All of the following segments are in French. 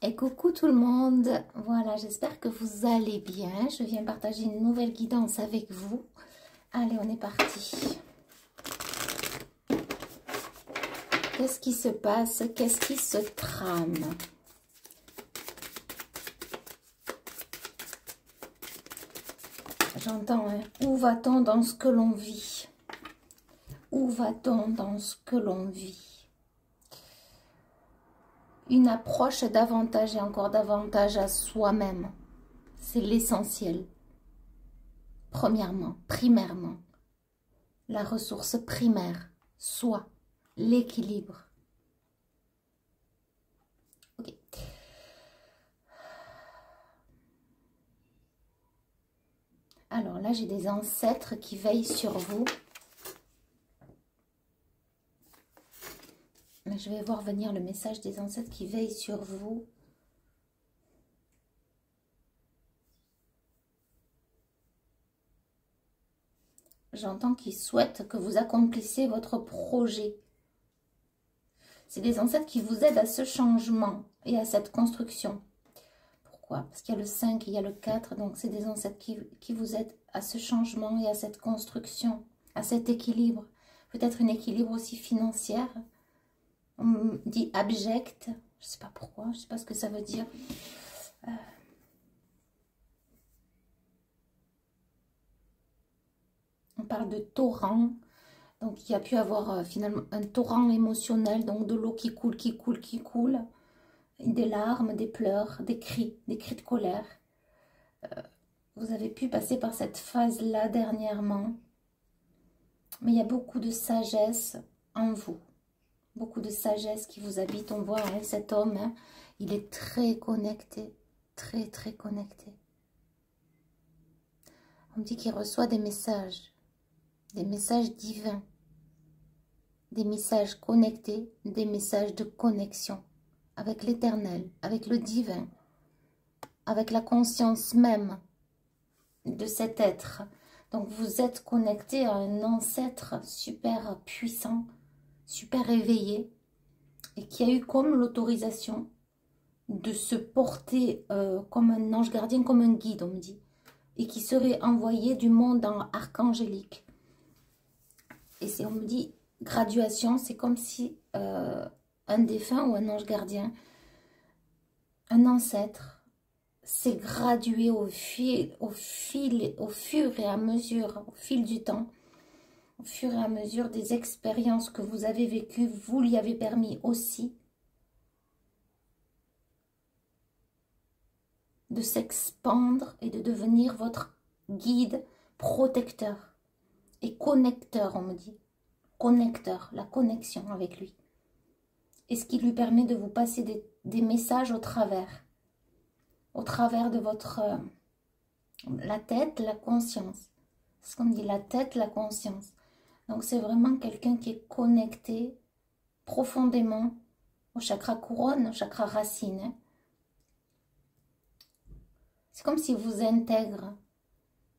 Et coucou tout le monde, voilà, j'espère que vous allez bien. Je viens partager une nouvelle guidance avec vous. Allez, on est parti. Qu'est-ce qui se passe? Qu'est-ce qui se trame? J'entends, hein? Où va-t-on dans ce que l'on vit? Où va-t-on dans ce que l'on vit? Une approche davantage et encore davantage à soi-même. C'est l'essentiel. Premièrement, primairement, la ressource primaire, soi, l'équilibre. Ok. Alors là, j'ai des ancêtres qui veillent sur vous. Mais je vais voir venir le message des ancêtres qui veillent sur vous. J'entends qu'ils souhaitent que vous accomplissiez votre projet. C'est des ancêtres qui vous aident à ce changement et à cette construction. Pourquoi? Parce qu'il y a le 5 et il y a le 4. Donc, c'est des ancêtres qui vous aident à ce changement et à cette construction, à cet équilibre. Peut-être un équilibre aussi financier. On me dit abject. Je ne sais pas pourquoi. Je ne sais pas ce que ça veut dire. On parle de torrent. Donc, il y a pu avoir finalement un torrent émotionnel. Donc, de l'eau qui coule, qui coule, qui coule. Des larmes, des pleurs, des cris de colère. Vous avez pu passer par cette phase-là dernièrement. Mais il y a beaucoup de sagesse en vous. Beaucoup de sagesse qui vous habite. On voit hein, cet homme, hein, il est très connecté. Très, très connecté. On me dit qu'il reçoit des messages divins. Des messages connectés, des messages de connexion. Avec l'éternel, avec le divin, avec la conscience même de cet être. Donc vous êtes connecté à un ancêtre super puissant, super éveillé, et qui a eu comme l'autorisation de se porter comme un ange gardien, comme un guide, on me dit, et qui serait envoyé du monde archangélique. Et on me dit, graduation, c'est comme si un défunt ou un ange gardien, un ancêtre, s'est gradué au fur et à mesure, au fil du temps, au fur et à mesure des expériences que vous avez vécues, vous lui avez permis aussi de s'expandre et de devenir votre guide, protecteur et connecteur, on me dit. Connecteur, la connexion avec lui. Et ce qui lui permet de vous passer des messages au travers de votre... la tête, la conscience. C'est ce qu'on dit, la tête, la conscience. Donc c'est vraiment quelqu'un qui est connecté profondément au chakra couronne, au chakra racine. Hein. C'est comme s'il vous intègre.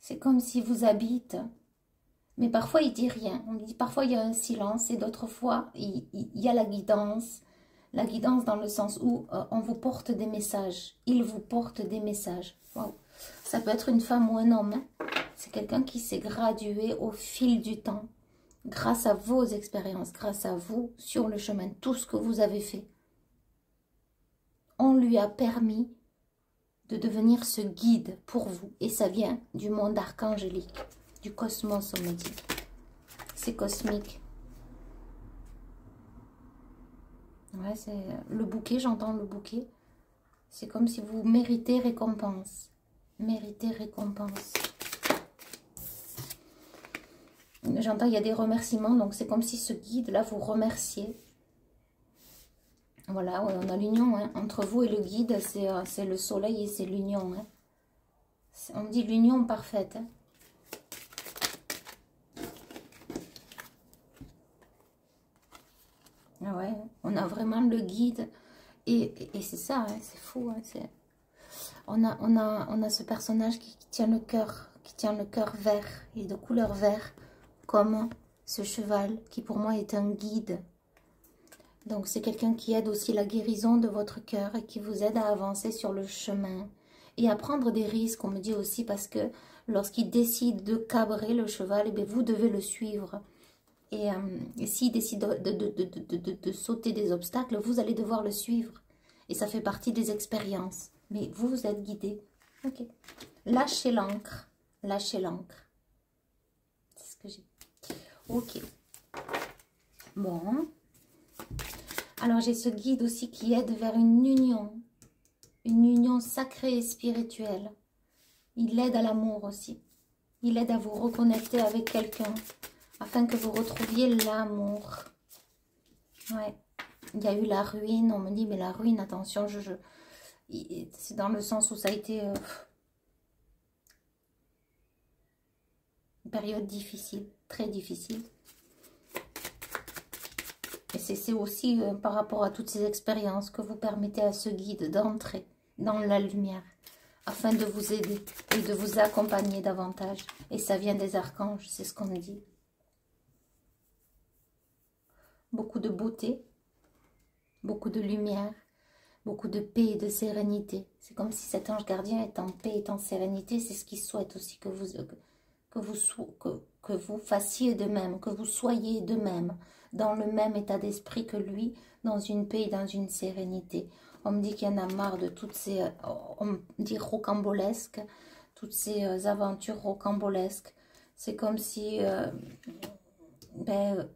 C'est comme s'il vous habite. Mais parfois il dit rien. On dit parfois il y a un silence et d'autres fois il y a la guidance. La guidance dans le sens où on vous porte des messages. Il vous porte des messages. Wow. Ça peut être une femme ou un homme. Hein. C'est quelqu'un qui s'est gradué au fil du temps. Grâce à vos expériences, grâce à vous, sur le chemin, tout ce que vous avez fait. On lui a permis de devenir ce guide pour vous. Et ça vient du monde archangélique, du cosmos, on me dit. C'est cosmique. Ouais, c'est le bouquet, j'entends le bouquet. C'est comme si vous méritez récompense. Méritez récompense. J'entends, il y a des remerciements, donc c'est comme si ce guide-là vous remerciez. Voilà, ouais, on a l'union hein, entre vous et le guide, c'est le soleil et c'est l'union. Hein. On dit l'union parfaite. Hein. Ah ouais, on a vraiment le guide. Et c'est ça, hein, c'est fou. Hein, on a ce personnage qui tient le cœur vert et de couleur vert, comme ce cheval qui pour moi est un guide. Donc, c'est quelqu'un qui aide aussi la guérison de votre cœur et qui vous aide à avancer sur le chemin et à prendre des risques, on me dit aussi, parce que lorsqu'il décide de cabrer le cheval, eh bien, vous devez le suivre. Et s'il décide de sauter des obstacles, vous allez devoir le suivre. Et ça fait partie des expériences. Mais vous êtes guidé. Ok. Lâchez l'encre. Lâchez l'encre. C'est ce que j'ai. Ok. Bon. Alors, j'ai ce guide aussi qui aide vers une union sacrée et spirituelle. Il aide à l'amour aussi. Il aide à vous reconnecter avec quelqu'un afin que vous retrouviez l'amour. Ouais. Il y a eu la ruine. On me dit, mais la ruine, attention, c'est dans le sens où ça a été une période difficile, très difficile. Et c'est aussi par rapport à toutes ces expériences que vous permettez à ce guide d'entrer dans la lumière afin de vous aider et de vous accompagner davantage. Et ça vient des archanges, c'est ce qu'on me dit. Beaucoup de beauté, beaucoup de lumière, beaucoup de paix et de sérénité. C'est comme si cet ange gardien est en paix et en sérénité. C'est ce qu'il souhaite aussi que vous fassiez de même, que vous soyez de même, dans le même état d'esprit que lui, dans une paix et dans une sérénité. On me dit qu'il y en a marre de toutes ces, on me dit rocambolesques, toutes ces aventures rocambolesques. C'est comme si,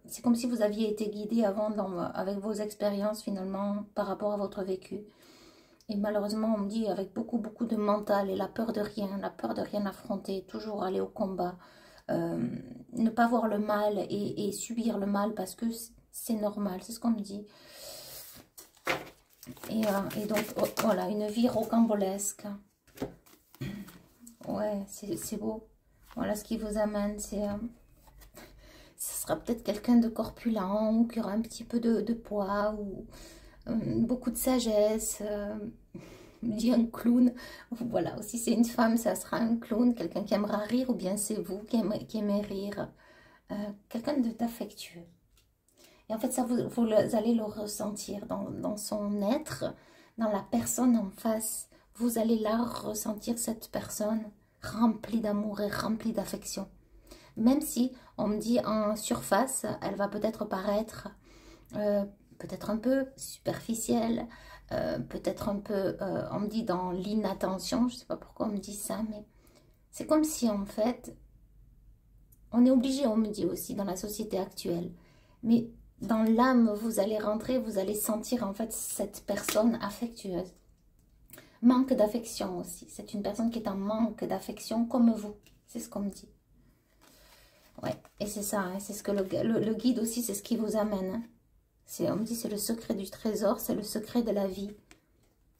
c'est comme si vous aviez été guidé avant avec vos expériences finalement par rapport à votre vécu. Et malheureusement, on me dit avec beaucoup de mental et la peur de rien affronter, toujours aller au combat. Ne pas voir le mal et subir le mal parce que c'est normal, c'est ce qu'on me dit. Et donc, voilà, une vie rocambolesque. Ouais, c'est beau. Voilà ce qui vous amène, c'est... ce sera peut-être quelqu'un de corpulent ou qui aura un petit peu de poids ou beaucoup de sagesse. Dit un clown. Voilà, aussi c'est une femme, ça sera un clown, quelqu'un qui aimera rire ou bien c'est vous qui aimez rire. Quelqu'un d'affectueux. Et en fait, ça, vous allez le ressentir dans son être, dans la personne en face. Vous allez là ressentir cette personne remplie d'amour et remplie d'affection. Même si, on me dit en surface, elle va peut-être paraître peut-être un peu superficielle, peut-être un peu, on me dit dans l'inattention, je ne sais pas pourquoi on me dit ça, mais c'est comme si en fait, on est obligé, on me dit aussi dans la société actuelle, mais dans l'âme, vous allez rentrer, vous allez sentir en fait cette personne affectueuse. Manque d'affection aussi, c'est une personne qui est en manque d'affection comme vous, c'est ce qu'on me dit. Ouais, et c'est ça, hein, c'est ce que le guide aussi, c'est ce qui vous amène. Hein. On me dit c'est le secret du trésor, c'est le secret de la vie.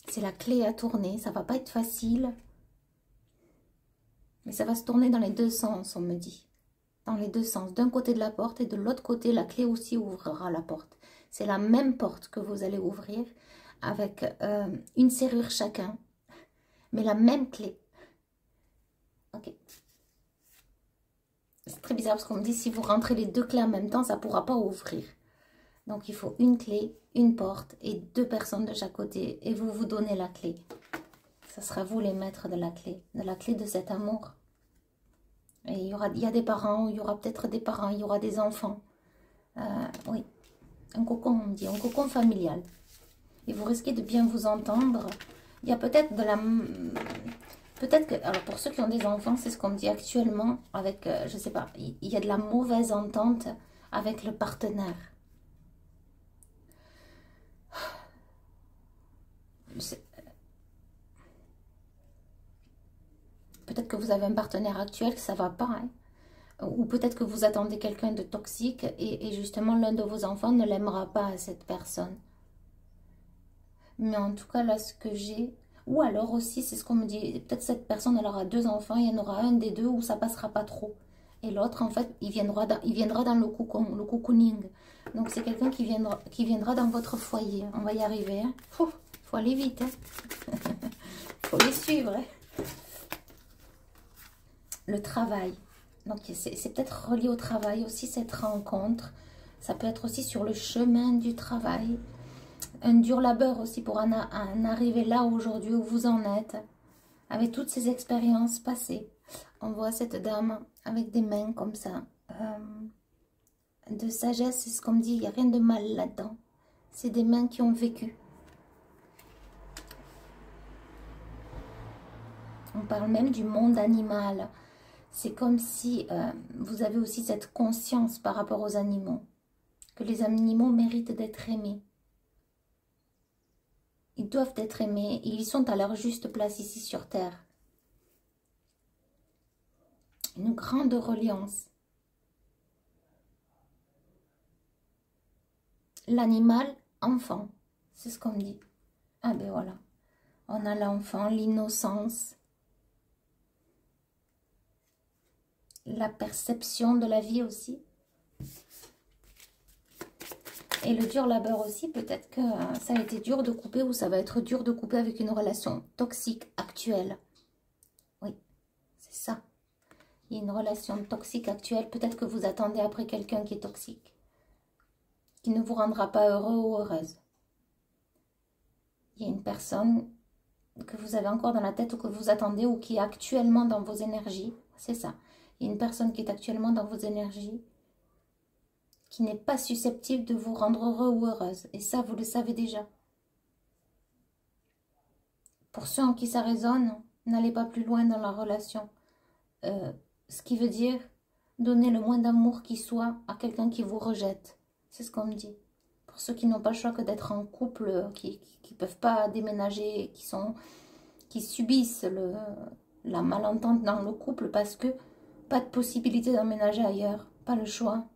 C'est la clé à tourner, ça va pas être facile. Mais ça va se tourner dans les deux sens, on me dit. Dans les deux sens, d'un côté de la porte et de l'autre côté, la clé aussi ouvrira la porte. C'est la même porte que vous allez ouvrir avec une serrure chacun, mais la même clé. Ok. C'est très bizarre parce qu'on me dit si vous rentrez les deux clés en même temps, ça ne pourra pas ouvrir. Donc il faut une clé, une porte et deux personnes de chaque côté. Et vous vous donnez la clé. Ça sera vous les maîtres de la clé de cet amour. Et il y a des parents, il y aura peut-être des parents, il y aura des enfants. Oui, un cocon, on me dit, un cocon familial. Et vous risquez de bien vous entendre. Il y a peut-être de la... Peut-être que, alors pour ceux qui ont des enfants, c'est ce qu'on me dit actuellement avec, je sais pas, il y a de la mauvaise entente avec le partenaire. Peut-être que vous avez un partenaire actuel que ça va pas, hein. Ou peut-être que vous attendez quelqu'un de toxique et justement l'un de vos enfants ne l'aimera pas cette personne. Mais en tout cas là ce que j'ai... Ou alors aussi, c'est ce qu'on me dit, peut-être cette personne, elle aura deux enfants, il y en aura un des deux où ça passera pas trop. Et l'autre, en fait, il viendra dans le cocon, le cocooning. Donc, c'est quelqu'un qui viendra dans votre foyer. On va y arriver. Hein. Faut aller vite. Hein. Faut les suivre. Hein. Le travail. Donc, c'est peut-être relié au travail aussi, cette rencontre. Ça peut être aussi sur le chemin du travail. Un dur labeur aussi pour en arriver là aujourd'hui où vous en êtes. Avec toutes ces expériences passées. On voit cette dame avec des mains comme ça. De sagesse, c'est ce qu'on me dit. Il n'y a rien de mal là-dedans. C'est des mains qui ont vécu. On parle même du monde animal. C'est comme si vous avez aussi cette conscience par rapport aux animaux. Que les animaux méritent d'être aimés. Ils doivent être aimés. Ils sont à leur juste place ici sur Terre. Une grande reliance. L'animal, enfant. C'est ce qu'on me dit. Ah ben voilà. On a l'enfant, l'innocence. La perception de la vie aussi. Et le dur labeur aussi, peut-être que ça a été dur de couper ou ça va être dur de couper avec une relation toxique actuelle. Oui, c'est ça. Il y a une relation toxique actuelle. Peut-être que vous attendez après quelqu'un qui est toxique. Qui ne vous rendra pas heureux ou heureuse. Il y a une personne que vous avez encore dans la tête ou que vous attendez ou qui est actuellement dans vos énergies. C'est ça. Il y a une personne qui est actuellement dans vos énergies qui n'est pas susceptible de vous rendre heureux ou heureuse. Et ça, vous le savez déjà. Pour ceux en qui ça résonne, n'allez pas plus loin dans la relation. Ce qui veut dire donner le moins d'amour qui soit à quelqu'un qui vous rejette. C'est ce qu'on me dit. Pour ceux qui n'ont pas le choix que d'être en couple, qui ne peuvent pas déménager, qui subissent la malentente dans le couple parce que pas de possibilité d'emménager ailleurs. Pas le choix.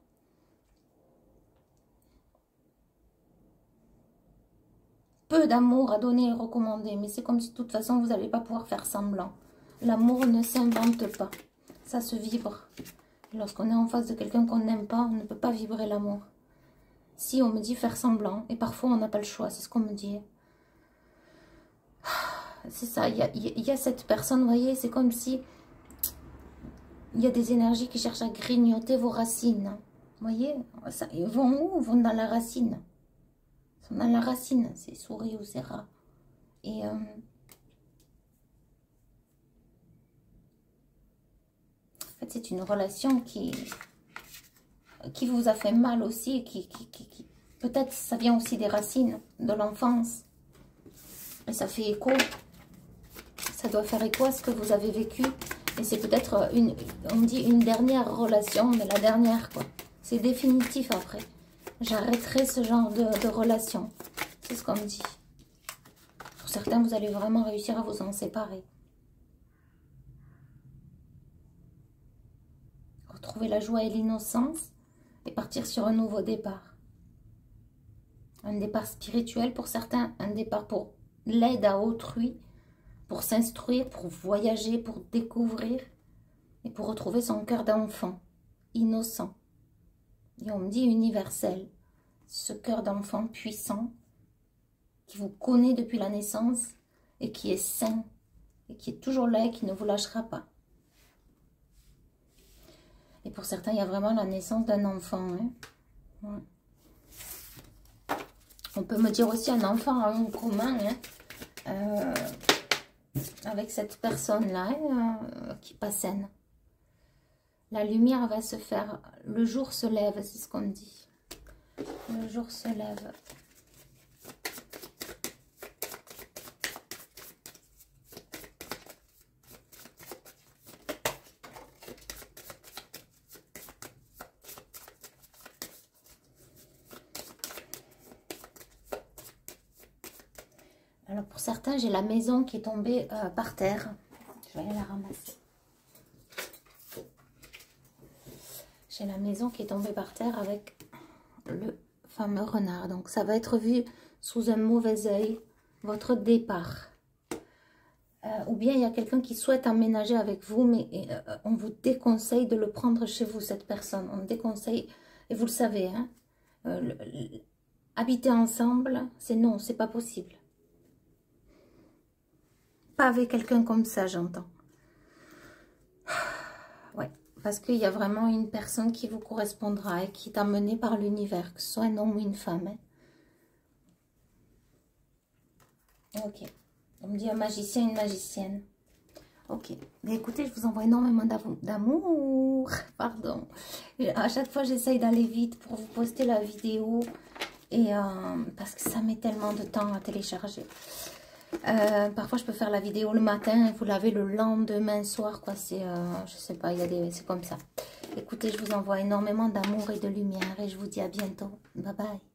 Peu d'amour à donner et recommander, mais c'est comme si de toute façon vous n'allez pas pouvoir faire semblant. L'amour ne s'invente pas, ça se vibre. Lorsqu'on est en face de quelqu'un qu'on n'aime pas, on ne peut pas vibrer l'amour. Si on me dit faire semblant, et parfois on n'a pas le choix, c'est ce qu'on me dit. C'est ça, il y a cette personne, vous voyez, c'est comme si il y a des énergies qui cherchent à grignoter vos racines. Vous voyez, ça, ils vont où? Ils vont dans la racine. Ils sont dans la racine, c'est souris ou c'est rats. Et en fait, c'est une relation qui vous a fait mal aussi, peut-être ça vient aussi des racines de l'enfance. Et ça fait écho. Ça doit faire écho à ce que vous avez vécu. Et c'est peut-être on me dit une dernière relation, mais la dernière quoi. C'est définitif après. J'arrêterai ce genre de relation. C'est ce qu'on me dit. Pour certains, vous allez vraiment réussir à vous en séparer. Retrouver la joie et l'innocence et partir sur un nouveau départ. Un départ spirituel pour certains, un départ pour l'aide à autrui, pour s'instruire, pour voyager, pour découvrir et pour retrouver son cœur d'enfant, innocent. Et on me dit universel, ce cœur d'enfant puissant qui vous connaît depuis la naissance et qui est sain et qui est toujours là et qui ne vous lâchera pas. Et pour certains, il y a vraiment la naissance d'un enfant. Hein. Ouais. On peut me dire aussi un enfant en commun hein, avec cette personne-là qui passène. La lumière va se faire, le jour se lève, c'est ce qu'on dit. Le jour se lève. Alors pour certains, j'ai la maison qui est tombée par terre. Je vais aller la ramasser. J'ai la maison qui est tombée par terre avec le fameux renard. Donc ça va être vu sous un mauvais œil, votre départ. Ou bien il y a quelqu'un qui souhaite emménager avec vous, mais on vous déconseille de le prendre chez vous, cette personne. On déconseille, et vous le savez, hein, habiter ensemble, c'est non, c'est pas possible. Pas avec quelqu'un comme ça, j'entends. Ouais, Parce qu'il y a vraiment une personne qui vous correspondra et qui est amenée par l'univers, que ce soit un homme ou une femme. Hein. Ok. On me dit un magicien, une magicienne. Ok. Mais écoutez, je vous envoie énormément d'amour. Pardon. À chaque fois, j'essaye d'aller vite pour vous poster la vidéo. Et parce que ça met tellement de temps à télécharger. Parfois, je peux faire la vidéo le matin et vous l'avez le lendemain soir. Quoi. Je sais pas, c'est comme ça. Écoutez, je vous envoie énormément d'amour et de lumière. Et je vous dis à bientôt. Bye bye.